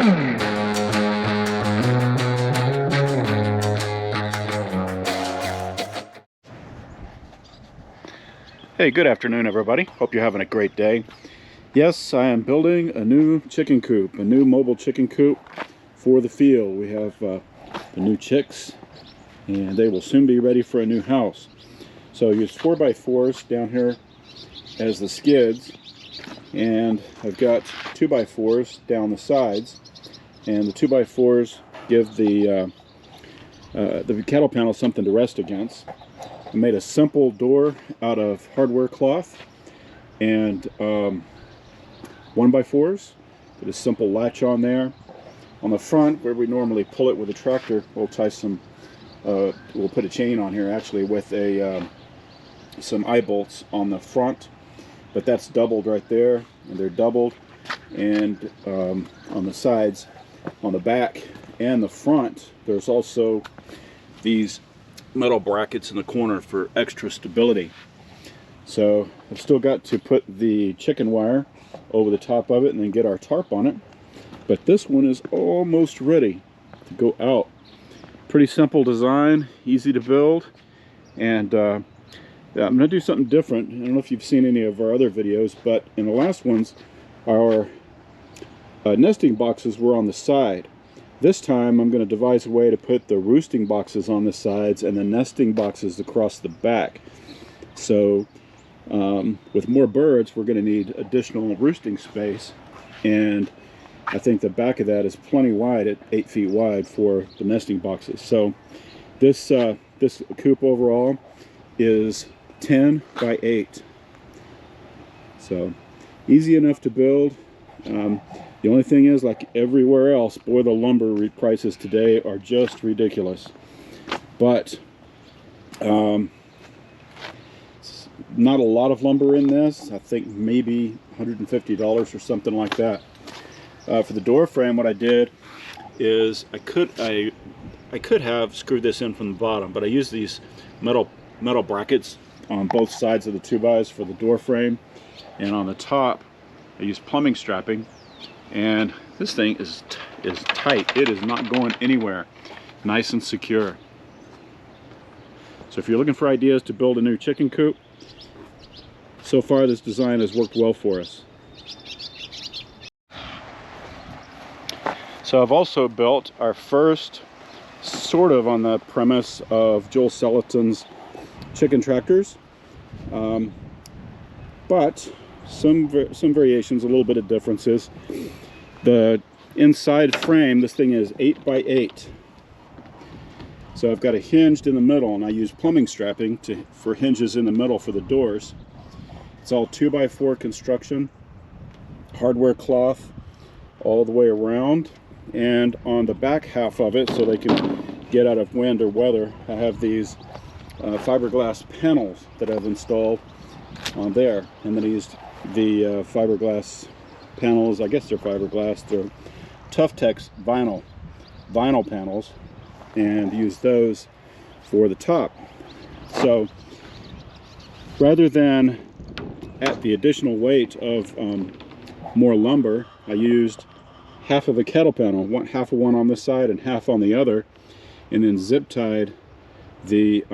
Hey, good afternoon everybody. Hope you're having a great day. Yes, I am building a new chicken coop, a new mobile chicken coop for the field. We have the new chicks and they will soon be ready for a new house. So I use 4x4s down here as the skids, and I've got 2x4s down the sides, and the 2x4s give the cattle panel something to rest against. I made a simple door out of hardware cloth and 1x4s. Put a simple latch on there. On the front, where we normally pull it with a tractor, we'll tie some. We'll put a chain on here actually with some eye bolts on the front, but that's doubled right there, and they're doubled. And on the sides, on the back and the front, there's also these metal brackets in the corner for extra stability. So I've still got to put the chicken wire over the top of it and then get our tarp on it, but this one is almost ready to go out. Pretty simple design, easy to build, and yeah, I'm gonna do something different. I don't know if you've seen any of our other videos, but in the last ones our nesting boxes were on the side. This time I'm going to devise a way to put the roosting boxes on the sides and the nesting boxes across the back. So with more birds, we're going to need additional roosting space, and I think the back of that is plenty wide at 8 feet wide for the nesting boxes. So this coop overall is 10 by 8. So easy enough to build. The only thing is, like everywhere else, boy, the lumber prices today are just ridiculous. But not a lot of lumber in this. I think maybe $150 or something like that. For the door frame, what I did is I could have screwed this in from the bottom, but I used these metal brackets on both sides of the 2x for the door frame, and on the top I used plumbing strapping. And this thing is tight. It is not going anywhere. Nice and secure. So if you're looking for ideas to build a new chicken coop, so far this design has worked well for us. So I've also built our first, sort of on the premise of Joel Salatin's chicken tractors, but some variations, a little bit of differences. The inside frame, this thing is 8 by 8. So I've got a hinged in the middle, and I use plumbing strapping for hinges in the middle for the doors. It's all 2x4 construction, hardware cloth all the way around, and on the back half of it, so they can get out of wind or weather, I have these fiberglass panels that I've installed on there. And then I used the fiberglass panels, I guess they're fiberglass, they're Tough Tex vinyl panels, and use those for the top. So rather than at the additional weight of more lumber, I used half of a cattle panel, half of one on this side and half on the other, and then zip tied the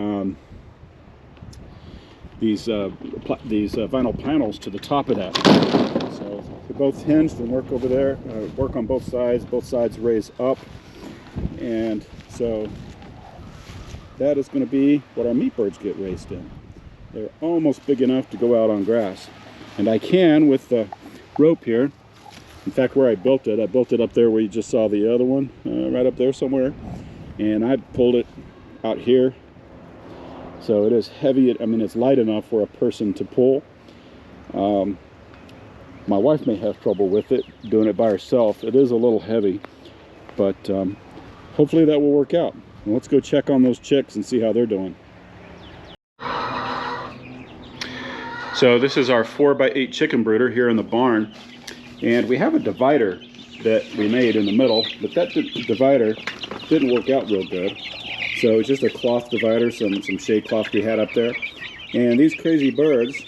these vinyl panels to the top of that. So they're both hinged and work over there, work on both sides raise up, and so that is going to be what our meat birds get raised in. They're almost big enough to go out on grass, and I can with the rope here. In fact, where I built it up there where you just saw the other one, right up there somewhere, and I pulled it out here. So it is heavy. I mean, it's light enough for a person to pull. My wife may have trouble with it, doing it by herself. It is a little heavy, but hopefully that will work out. And let's go check on those chicks and see how they're doing. So this is our 4x8 chicken brooder here in the barn, and we have a divider that we made in the middle, but that divider didn't work out real good. So it's just a cloth divider, some shade cloth we had up there. And these crazy birds,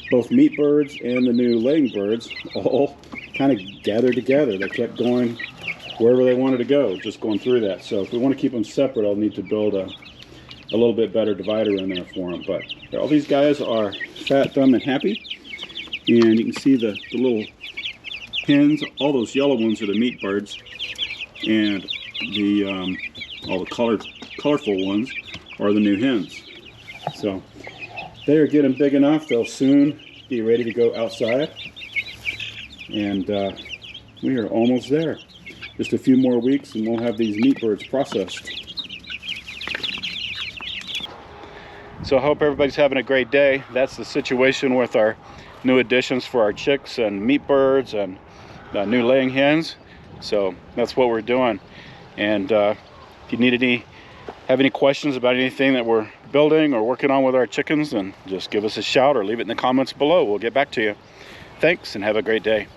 both meat birds and the new laying birds, all kind of gathered together. They kept going wherever they wanted to go, just going through that. So if we want to keep them separate, I'll need to build a little bit better divider in there for them. But all these guys are fat, dumb, and happy. And you can see the little hens. All those yellow ones are the meat birds, and all the colorful ones are the new hens. So they are getting big enough. They'll soon be ready to go outside, and we are almost there. Just a few more weeks and we'll have these meat birds processed. So I hope everybody's having a great day. That's the situation with our new additions for our chicks and meat birds and new laying hens. So that's what we're doing. And if you need have any questions about anything that we're building or working on with our chickens, then just give us a shout or leave it in the comments below. We'll get back to you. Thanks and have a great day.